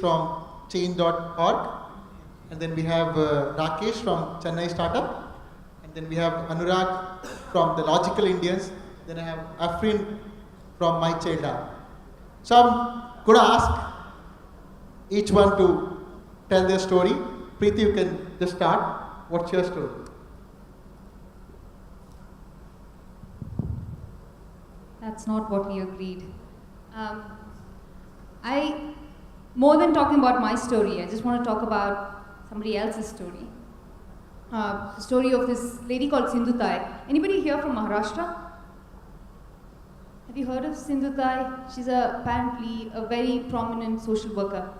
from Chain.org, and then we have Rakesh from Chennai Startup, and then we have Anurag from the Logical Indians, then I have Afrin from My Child App. So I'm going to ask each one to tell their story. Preeti, you can just start. What's your story? That's not what we agreed. More than talking about my story, I just want to talk about somebody else's story. The story of this lady called Sindhutai. Anybody here from Maharashtra? Have you heard of Sindhutai? She's apparently a very prominent social worker.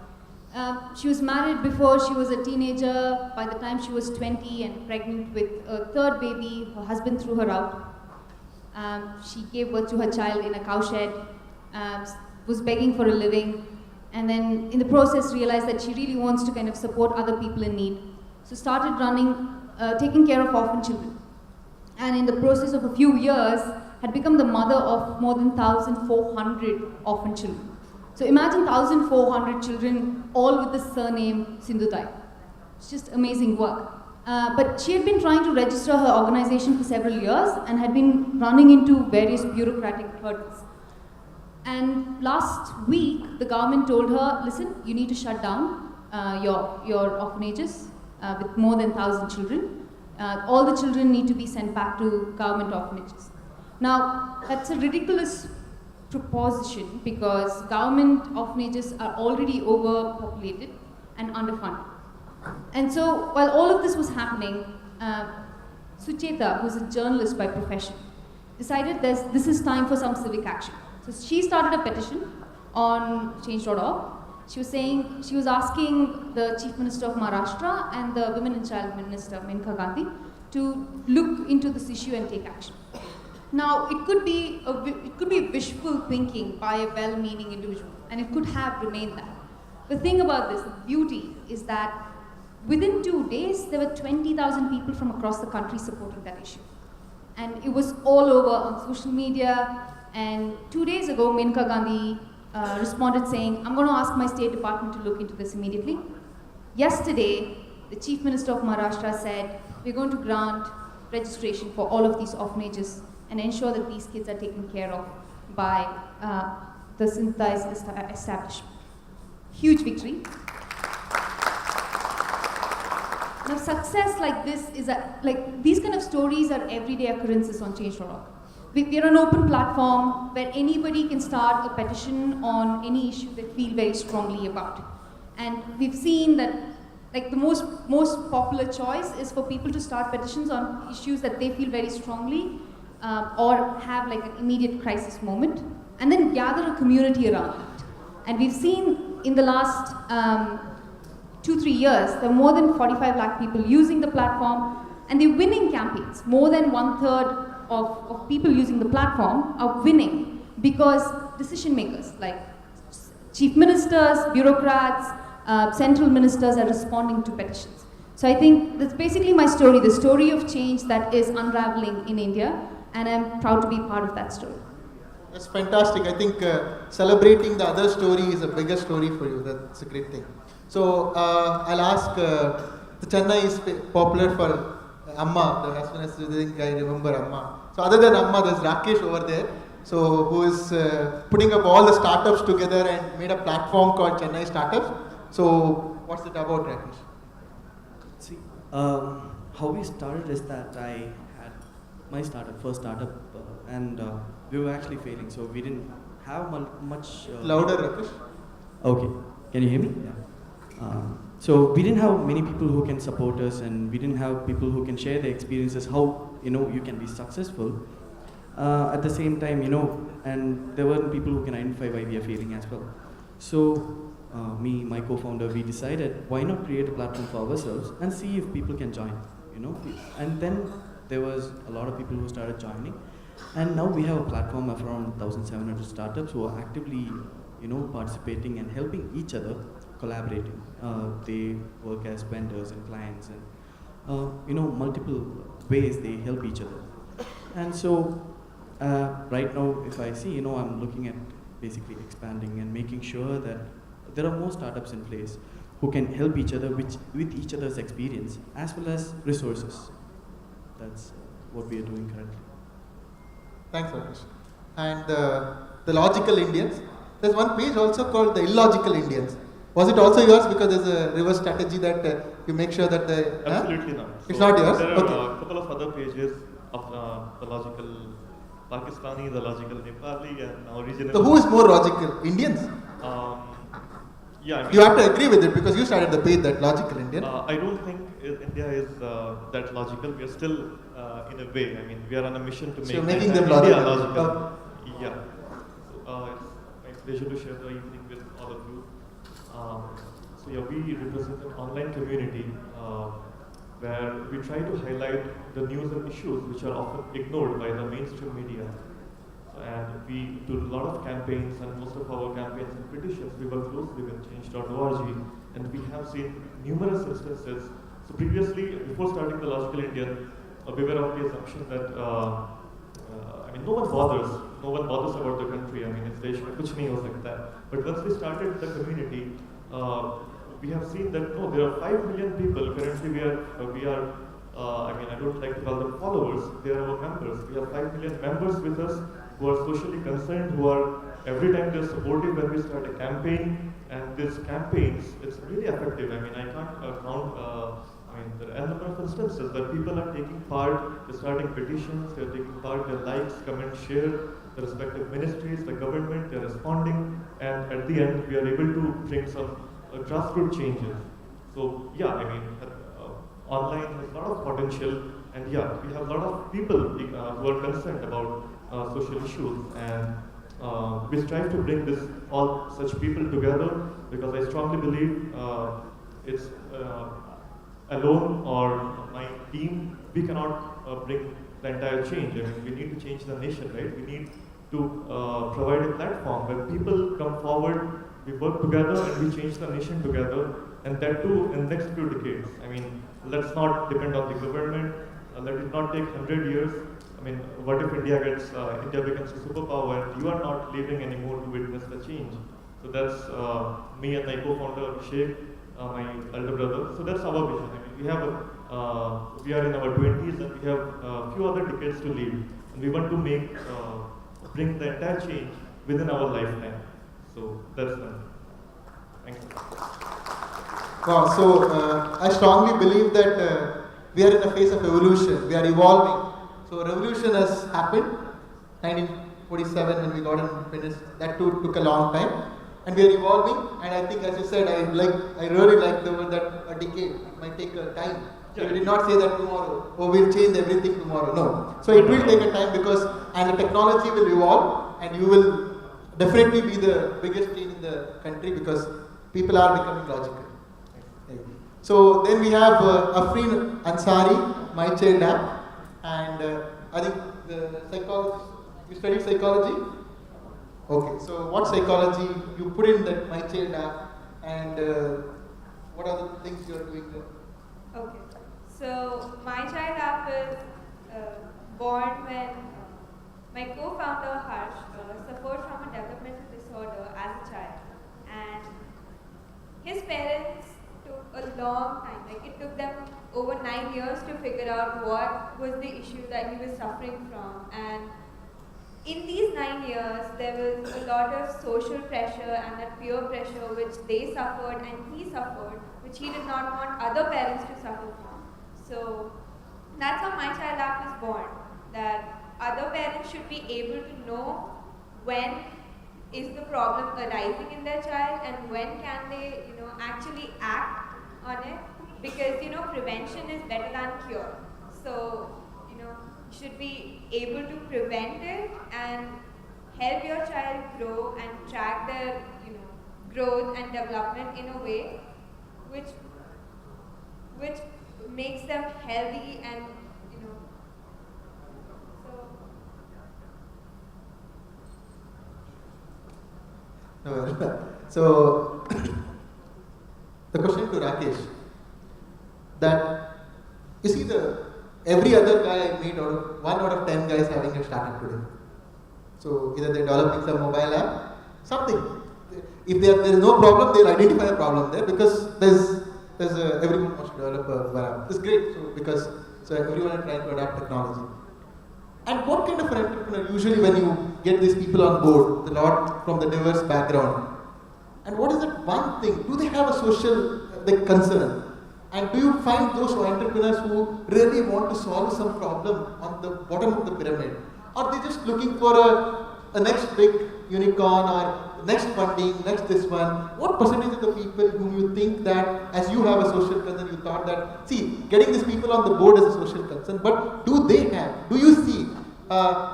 She was married before she was a teenager. By the time she was 20 and pregnant with a third baby, her husband threw her out. She gave birth to her child in a cowshed, was begging for a living, and then in the process realized that she really wants to kind of support other people in need. So started taking care of orphan children. And in the process of a few years, had become the mother of more than 1,400 orphan children. So imagine 1,400 children, all with the surname Sindhutai. It's just amazing work. But she had been trying to register her organization for several years and had been running into various bureaucratic hurdles. And last week, the government told her, listen, you need to shut down your orphanages with more than 1,000 children. All the children need to be sent back to government orphanages. Now, that's a ridiculous proposition because government orphanages are already overpopulated and underfunded. And so, while all of this was happening, Sucheta, who's a journalist by profession, decided this is time for some civic action. So she started a petition on Change.org. She was asking the Chief Minister of Maharashtra and the Women and Child Minister, Maneka Gandhi, to look into this issue and take action. Now, it could be wishful thinking by a well-meaning individual, and it could have remained that. The thing about this, the beauty, is that within 2 days, there were 20,000 people from across the country supporting that issue. And it was all over on social media. And 2 days ago, Maneka Gandhi responded saying, I'm going to ask my State Department to look into this immediately. Yesterday, the Chief Minister of Maharashtra said, we're going to grant registration for all of these orphanages and ensure that these kids are taken care of by the Sindhutai's establishment. Huge victory. Now, success like this these kind of stories are everyday occurrences on Change.org. We are an open platform where anybody can start a petition on any issue they feel very strongly about. And we've seen that the most popular choice is for people to start petitions on issues that they feel very strongly or have an immediate crisis moment, and then gather a community around it. And we've seen in the last 2-3 years, there are more than 45 lakh people using the platform, and they're winning campaigns. More than 1/3 of people using the platform are winning because decision makers like chief ministers, bureaucrats, central ministers are responding to petitions. So I think that's basically my story, the story of change that is unraveling in India, and I'm proud to be part of that story. That's fantastic. I think celebrating the other story is a bigger story for you. That's a great thing. So I'll ask, the Chennai is popular for Amma, as soon as you think I remember Amma. So other than Amma, there's Rakesh over there, so who is putting up all the startups together and made a platform called Chennai Startups. So what's it about, Rakesh? See, how we started is that I had my first startup, and we were actually failing, so we didn't have much... Louder, Rakesh. Okay, can you hear me? Yeah. So we didn't have many people who can support us, and we didn't have people who can share their experiences, how you can be successful. At the same time, and there weren't people who can identify why we are failing as well. So me, my co-founder, we decided why not create a platform for ourselves and see if people can join. And then there was a lot of people who started joining, and now we have a platform of around 1,700 startups who are actively, participating and helping each other, collaborating. They work as vendors and clients, and multiple ways they help each other. And so right now, if I see, I'm looking at basically expanding and making sure that there are more startups in place who can help each other with each other's experience as well as resources. That's what we are doing currently. Thanks, Rakesh. And the logical Indians. There's one page also called the illogical Indians. Was it also yours because there's a reverse strategy that you make sure that the... Absolutely not. It's not yours? There are Okay. a couple of other pages of the logical Pakistani, the logical Nepali, and now regional. So who is more logical? Indians? Yeah, I mean, You have to agree with it because you started the page that logical Indian. I don't think India is that logical. We are still in a way. I mean, we are on a mission to So make you're making India them logical. logical. Yeah. So it's my pleasure to share the evening with all of you. So yeah, we represent an online community where we try to highlight the news and issues which are often ignored by the mainstream media. And we do a lot of campaigns, and most of our campaigns and petitions we work closely with change.org, and we have seen numerous instances. So previously, before starting the Logical Indian, we were of the assumption that I mean, no one bothers about the country. I mean, इस देश में कुछ नहीं हो सकता है. But once we started the community, we have seen that no, there are 5 million people currently. We are I mean, I don't like to call them followers. They are our members. We have 5 million members with us who are socially concerned, who are every time they're supportive when we start a campaign. And these campaigns, it's really effective. I mean, I can't count. I mean, there are a number of instances where people are taking part. They're starting petitions. They're taking part. They likes, comment, share the respective ministries, the government. They're responding, and at the end, we are able to bring some grassroots changes. So yeah, I mean, online has a lot of potential, and yeah, we have a lot of people who are concerned about social issues, and we strive to bring all such people together, because I strongly believe it's alone or my team, we cannot bring the entire change. I mean, we need to change the nation, right? We need to provide a platform where people come forward, we work together, and we change the nation together, and that too in the next few decades. I mean, let's not depend on the government. Let it not take 100 years. I mean, what if India becomes a superpower and you are not living anymore to witness the change? So that's me and my co-founder Abhishek, my elder brother. So that's our vision. I mean, we are in our 20s and we have a few other decades to live, and we want to bring the entire change within our lifetime. So that's that. Thank you. Wow, so I strongly believe that we are in a phase of evolution. We are evolving. So revolution has happened, 1947 when we got and finished. That too took a long time, and we are evolving. And I think, as you said, I really like the word that a decade might take a time. So we did not say that tomorrow, oh, we'll change everything tomorrow. No. So it will take a time and the technology will evolve, and you will definitely be the biggest change in the country because people are becoming logical. So then we have Afreen Ansari, My Child App, and I think the psychologist, you study psychology? Okay, so what psychology you put in that My Child App, and what are the things you are doing there? Okay, so My Child App is born when my co-founder Harsh suffered from a developmental disorder as a child, and his parents took a long time, like it took them over 9 years to figure out what was the issue that he was suffering from. And in these 9 years, there was a lot of social pressure and that peer pressure which they suffered and he suffered, which he did not want other parents to suffer from. So that's how My Child App is born, that other parents should be able to know when is the problem arising in their child and when can they, actually act on it, because, prevention is better than cure. So, you should be able to prevent it and help your child grow and track their, growth and development in a way which makes them healthy and, So the question to Rakesh, that you see every other guy I meet, or 1 out of 10 guys having a startup today. So either they're developing some mobile app, something. if there is no problem, they'll identify a problem there because everyone wants to develop a web app. It's great so everyone is trying to adapt technology. And what kind of an entrepreneur usually when you get these people on board, a lot from the diverse background, and what is that one thing? Do they have a social concern? And do you find those entrepreneurs who really want to solve some problem on the bottom of the pyramid? Or are they just looking for a next big unicorn or next funding, next this one? What percentage of the people whom you think that, as you have a social concern, you thought that, see, getting these people on the board is a social concern, but do you see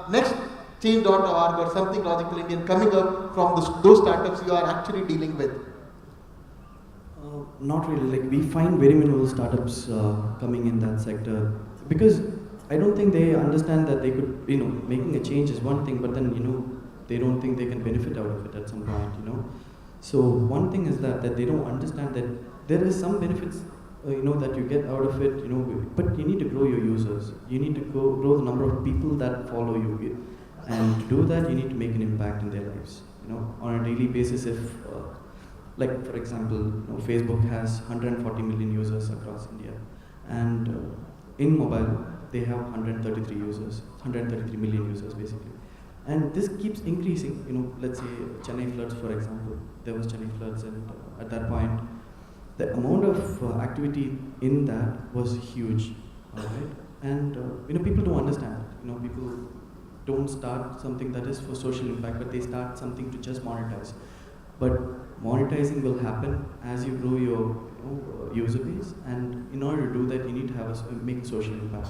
next Change.org or something Logical Indian coming up from those startups you are actually dealing with? Not really. Like we find very minimal startups coming in that sector because I don't think they understand that they could, making a change is one thing, but then they don't think they can benefit out of it at some point, So one thing is that they don't understand that there is some benefits, that you get out of it, but you need to grow your users. You need to grow the number of people that follow you, and to do that, you need to make an impact in their lives, on a daily basis. If like for example, Facebook has 140 million users across India, and in mobile they have 133 million users basically, and this keeps increasing. Let's say Chennai floods, for example. There was Chennai floods, and at that point, the amount of activity in that was huge, alright? And people don't understand it. People don't start something that is for social impact, but they start something to just monetize. But monetizing will happen as you grow your user base, and in order to do that, you need to make a social impact.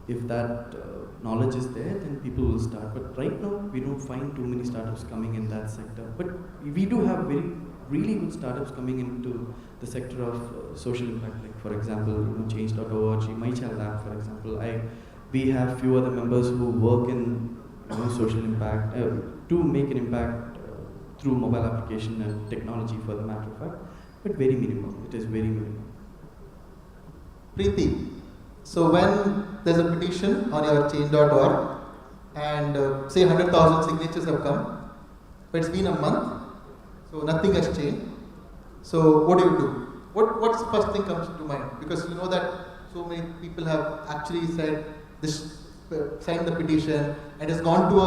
If that knowledge is there, then people will start. But right now, we don't find too many startups coming in that sector. But we do have really good startups coming into the sector of social impact. Like for example, Change.org, MyChild app, for example. We have few other members who work in social impact to make an impact through mobile application and technology, for the matter of fact, but very minimal. It is very minimal. Preeti, so when there's a petition on your Change.org and say 100,000 signatures have come, but it's been a month, so nothing has changed. So what do? What's the first thing comes to mind? Because you know that so many people have actually said this, signed the petition, and it's gone to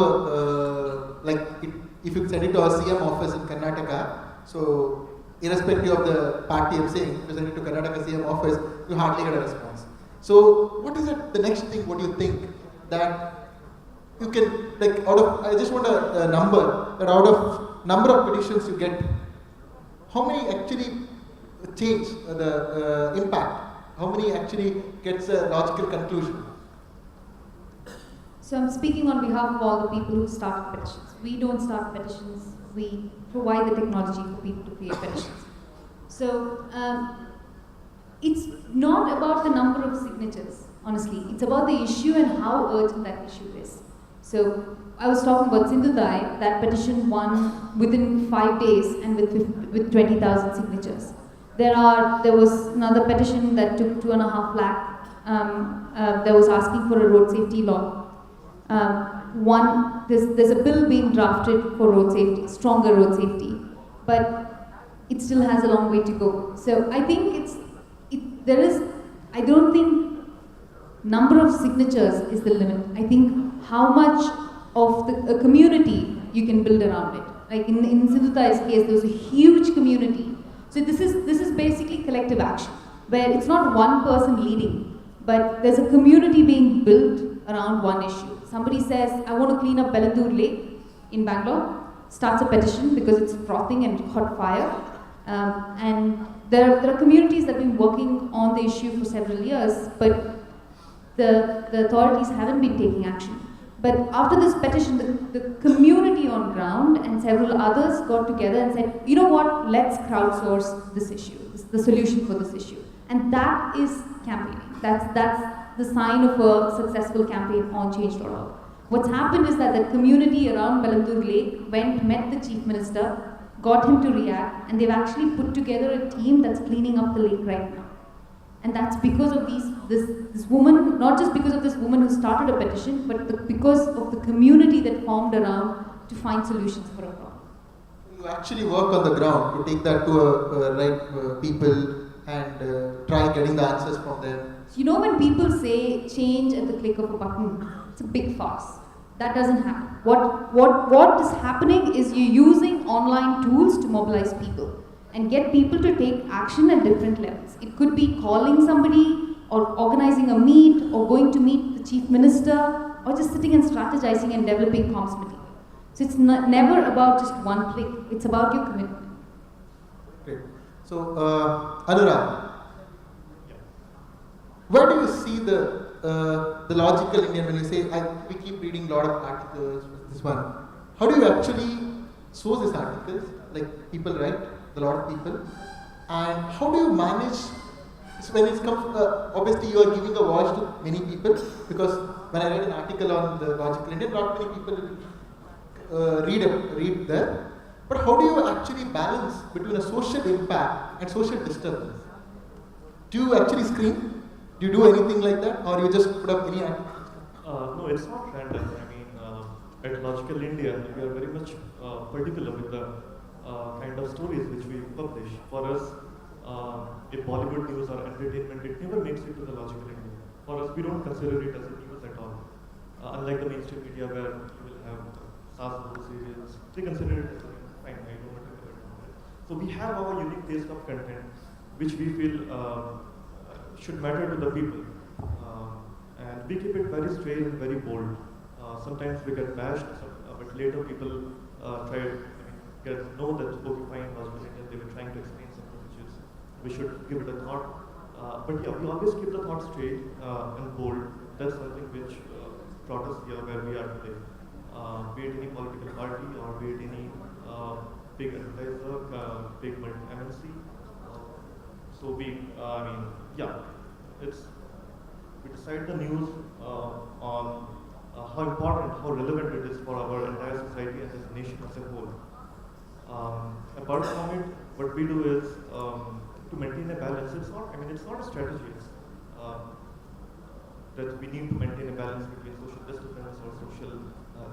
if you send it to our CM office in Karnataka, so irrespective of the party I'm saying, if you send it to Karnataka CM office, you hardly get a response. So what is the next thing, what do you think that you can, I just want a number, that out of number of petitions you get, how many actually change the impact? How many actually gets a logical conclusion? So I'm speaking on behalf of all the people who start petitions. We don't start petitions, we provide the technology for people to create petitions. So it's not about the number of signatures, honestly. It's about the issue and how urgent that issue is. So I was talking about Sindhudai, that petition won within 5 days and with 20,000 signatures. There was another petition that took 2.5 lakh that was asking for a road safety law. There's a bill being drafted for road safety, stronger road safety, but it still has a long way to go. So I think I don't think number of signatures is the limit. I think how much of a community you can build around it. Like in Sindhudai's case, there was a huge community. So this is basically collective action, where it's not one person leading, but there's a community being built around one issue. Somebody says, I want to clean up Bellandur Lake in Bangalore, starts a petition because it's frothing and hot fire. And there are communities that have been working on the issue for several years, but the authorities haven't been taking action. But after this petition, the community on ground and several others got together and said, you know what, let's crowdsource this issue, the solution for this issue. And that is campaigning. That's the sign of a successful campaign on Change.org. What's happened is that the community around Bellandur Lake met the Chief Minister, got him to react, and they've actually put together a team that's cleaning up the lake right now. And that's because of this woman, not just because of this woman who started a petition, but because of the community that formed around to find solutions for a problem. You actually work on the ground to take that to right people and try getting the answers from them. You know, when people say change at the click of a button, it's a big farce. That doesn't happen. What is happening is you're using online tools to mobilize people and get people to take action at different levels. It could be calling somebody or organizing a meet or going to meet the chief minister or just sitting and strategizing and developing comms material. So it's never about just one click. It's about your commitment. Great. So, Anurag, Yeah. where do you see the logical Indian when you say we keep reading a lot of articles? This one, how do you actually source these articles? Like people write, a lot of people, and how do you manage? So when it comes, obviously you are giving a voice to many people because when I read an article on the logical Indian, not many people read there. But how do you actually balance between a social impact and social disturbance? Do you actually screen? Do you do anything like that, or you just put up any article? No, it's not random. I mean, at Logical India, we are very much particular with the kind of stories which we publish. For us, if Bollywood news or entertainment, it never makes it to the Logical India. For us, we don't consider it as a news at all. Unlike the mainstream media where you will have SaaS serials, they consider it as a fine, I don't want to cover it on that. So we have our unique taste of content, which we feel should matter to the people. And we keep it very straight and very bold. Sometimes we get bashed, but later people know that, okay, fine, Logical Indian, they were trying to explain something which is, we should give it a thought. But yeah, we always keep the thought straight and bold. That's something which brought us here where we are today. Be it any political party or be it any big advertiser, big MNC. So we decide the news on how important, how relevant it is for our entire society and as a nation as a whole. Apart from it, what we do is to maintain a balance. It's not a strategy. It's that we need to maintain a balance between social disturbance or social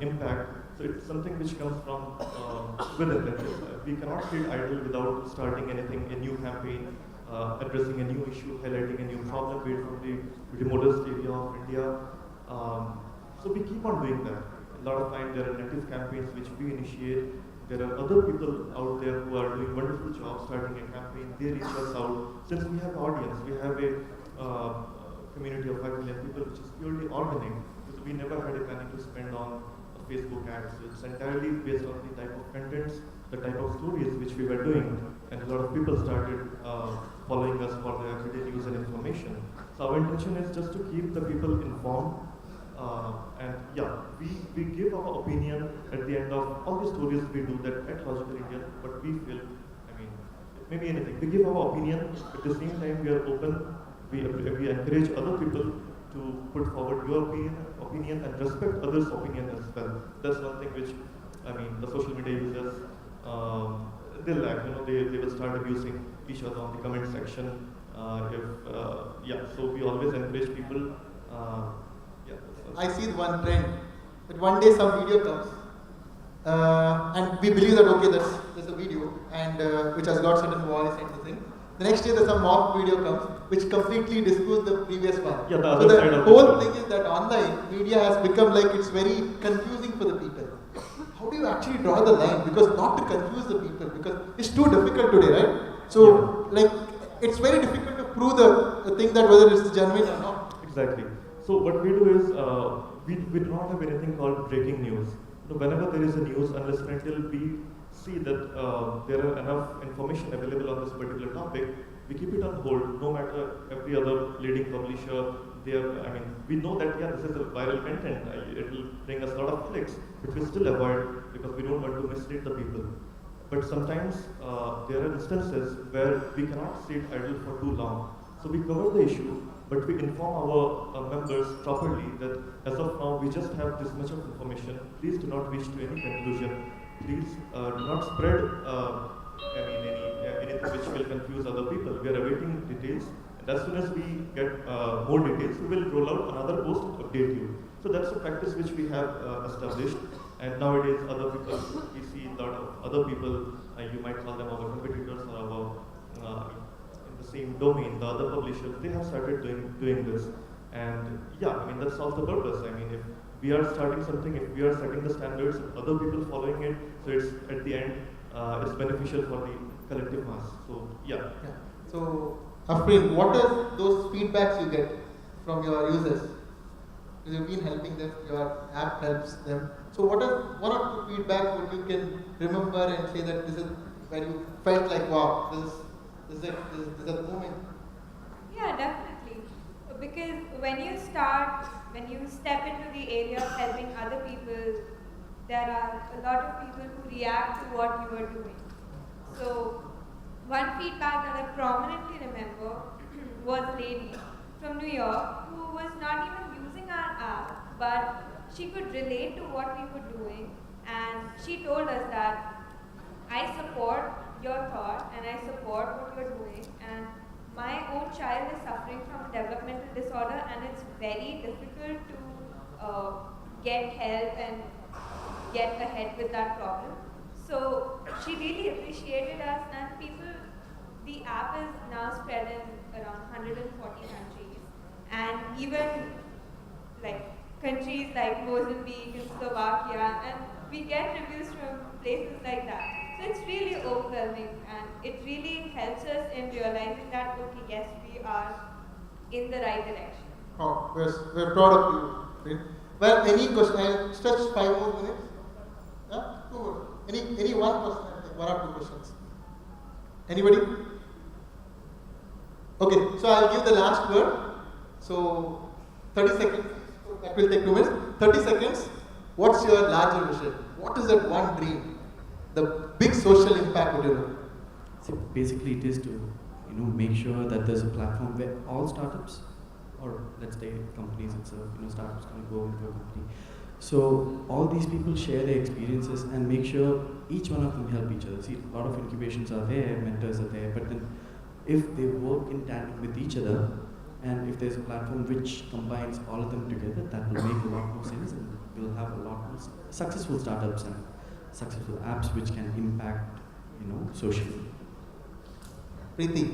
impact. So it's something which comes from within. We cannot sit idle without starting anything, a new campaign, addressing a new issue, highlighting a new problem, be it from the remotest area of India. So we keep on doing that. A lot of times there are native campaigns which we initiate. There are other people out there who are doing wonderful jobs starting a campaign. They reach us out. Since we have an audience, we have a community of 5 million people which is purely organic. Because we never had a penny to spend on Facebook ads. It's entirely based on the type of contents, the type of stories which we were doing. And a lot of people started following us for the everyday news and information. So our intention is just to keep the people informed. We give our opinion at the end of all the stories we do that at Logical Indian, but we feel, it may be anything. We give our opinion, at the same time we are open, we encourage other people to put forward your opinion and respect others' opinion as well. That's one thing which, the social media users, they lack, they will start abusing each other on the comment section. So we always encourage people. I see one trend that one day some video comes and we believe that okay, there's a video and which has got certain voice and the thing. The next day there's some mock video comes which completely disproves the previous one. Yeah, so the whole thing is that online media has become like it's very confusing for the people. How do you actually draw the line? Because not to confuse the people, because it's too difficult today, right? So it's very difficult to prove the thing that whether it's genuine or not. Exactly. So what we do is, we do not have anything called breaking news. Whenever there is a news, unless and until we see that there are enough information available on this particular topic, we keep it on hold, no matter every other leading publisher. We know that, this is a viral content, it will bring us a lot of clicks, but we still avoid because we don't want to mislead the people. But sometimes there are instances where we cannot sit idle for too long. So we cover the issue, but we inform our members properly that as of now we just have this much of information. Please do not reach to any conclusion. Please do not spread anything which will confuse other people. We are awaiting details, and as soon as we get more details, we will roll out another post to update you. So that's a practice which we have established. And nowadays, other people, we see a lot of other people, you might call them our competitors or our in the same domain, the other publishers, they have started doing this. And yeah, I mean, that solves the purpose. I mean, if we are starting something, if we are setting the standards, other people following it, so it's at the end, it's beneficial for the collective mass. So yeah. Yeah. So, Afrin, what are those feedbacks you get from your users? Because you've been helping them, your app helps them. So, what are one or two feedback what you can remember and say that this is where you felt like, wow, this is a moment? Yeah, definitely. Because when you step into the area of helping other people, there are a lot of people who react to what you are doing. So, one feedback that I prominently remember was a lady from New York who was not even using our app, but she could relate to what we were doing, and she told us that I support your thought and I support what you're doing, and my own child is suffering from a developmental disorder, and it's very difficult to get help and get ahead with that problem. So she really appreciated us, and the app is now spread in around 140 countries, and even like countries like Mozambique and Slovakia, and we get reviews from places like that. So it's really overwhelming, and it really helps us in realizing that, okay, yes, we are in the right direction. Oh, we're proud of you. Right? Well, any question? I'll stretch 5 more minutes. Yeah? 2 more. Any one question? I think 1 or 2 questions. Anybody? Okay, so I'll give the last word. So 30 seconds. That will take 2 minutes. 30 seconds. What's your larger vision? What is that one dream? The big social impact would you do? So basically, it is to make sure that there's a platform where all startups, or let's say companies itself, startups can go into a company. So all these people share their experiences and make sure each one of them help each other. See, a lot of incubations are there, mentors are there, but then if they work in tandem with each other, and if there's a platform which combines all of them together, that will make a lot more sense, and we'll have a lot more successful startups and successful apps which can impact, socially. Preeti.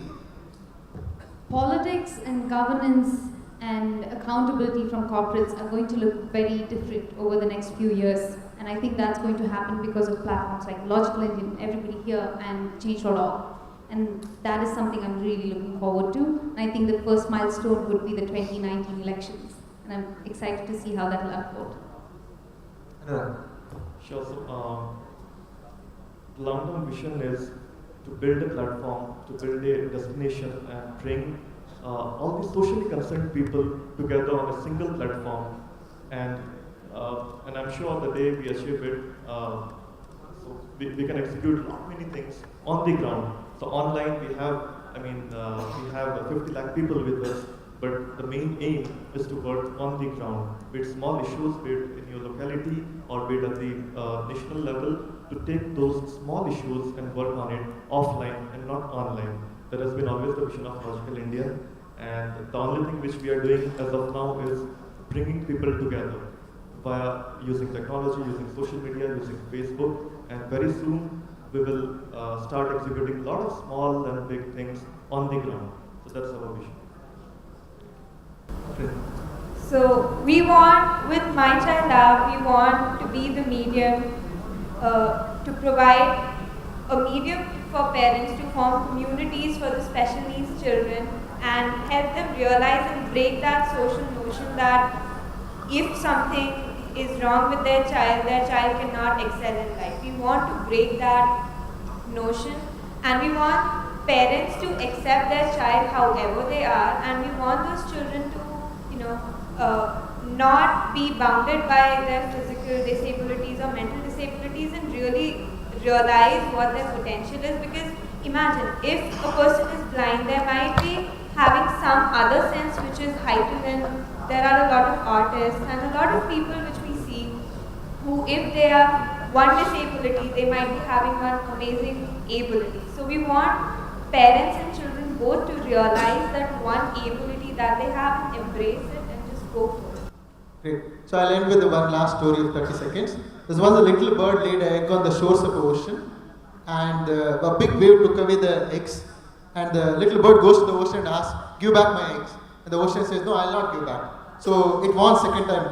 Politics and governance and accountability from corporates are going to look very different over the next few years. And I think that's going to happen because of platforms like Logical Indian, everybody here, and Change.org. And that is something I'm really looking forward to. And I think the first milestone would be the 2019 elections. And I'm excited to see how that will unfold. Sure. So, the long-term vision is to build a platform, to build a destination, and bring all the socially concerned people together on a single platform. And I'm sure the day we achieve it, so we can execute many things on the ground. So online we have, we have 50 lakh people with us, but the main aim is to work on the ground with small issues, be it in your locality or be it at the national level, to take those small issues and work on it offline and not online. That has been always the vision of Logical India, and the only thing which we are doing as of now is bringing people together via using technology, using social media, using Facebook, and very soon we will start executing a lot of small and big things on the ground. So that's our vision. So we want, with My Child App, we want to be the medium to provide a medium for parents to form communities for the special needs children and help them realize and break that social notion that if something is wrong with their child cannot excel in life. We want to break that notion, and we want parents to accept their child however they are, and we want those children to, not be bounded by their physical disabilities or mental disabilities and really realize what their potential is. Because imagine, if a person is blind, they might be having some other sense which is heightened, and there are a lot of artists and a lot of people which we see who, if they are one disability, they might be having one amazing ability. So we want parents and children both to realize that one ability that they have and embrace it and just go for it. Great. So I'll end with the one last story of 30 seconds. There's once a little bird laid an egg on the shores of the ocean, and a big wave took away the eggs. And the little bird goes to the ocean and asks, "Give back my eggs." And the ocean says, "No, I'll not give back." So it wants second time.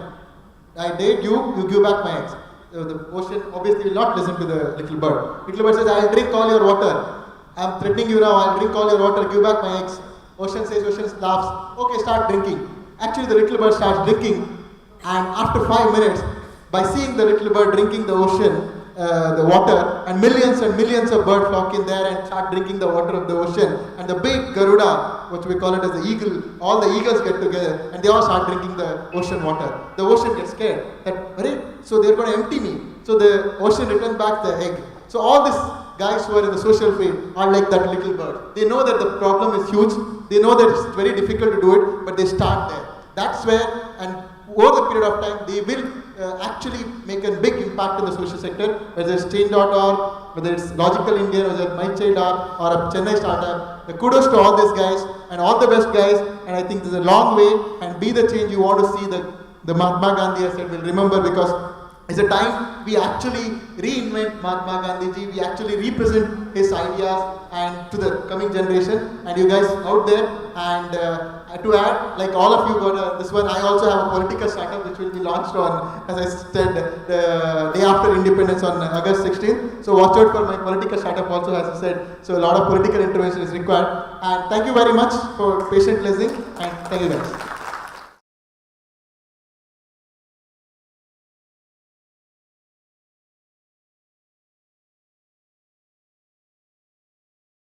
"I dare you, you give back my eggs." The ocean obviously will not listen to the little bird. Little bird says, "I'll drink all your water. I'm threatening you now, I'll drink all your water, give back my eggs." Ocean laughs, "Okay, start drinking." Actually, the little bird starts drinking, and after 5 minutes, by seeing the little bird drinking the ocean, the water, and millions of birds flock in there and start drinking the water of the ocean. And the big Garuda, which we call it as the eagle, all the eagles get together and they all start drinking the ocean water. The ocean gets scared that, so they're going to empty me. So the ocean returns back the egg. So all these guys who are in the social field are like that little bird. They know that the problem is huge. They know that it's very difficult to do it, but they start there. That's where, and over the period of time, they will actually make a big impact in the social sector, whether it's Change.org, whether it's Logical India, whether it's MyChild.org, or a Chennai startup. The kudos to all these guys and all the best guys, and I think there's a long way, and be the change you want to see. The Mahatma Gandhi has said, will remember, because it's a time we actually reinvent Mahatma Gandhi ji, we actually represent his ideas and to the coming generation, and you guys out there. And to add, like all of you got this one, I also have a political startup which will be launched on, as I said, the day after independence on August 16th. So watch out for my political startup also, as I said. So a lot of political intervention is required. And thank you very much for patient listening, and thank you guys.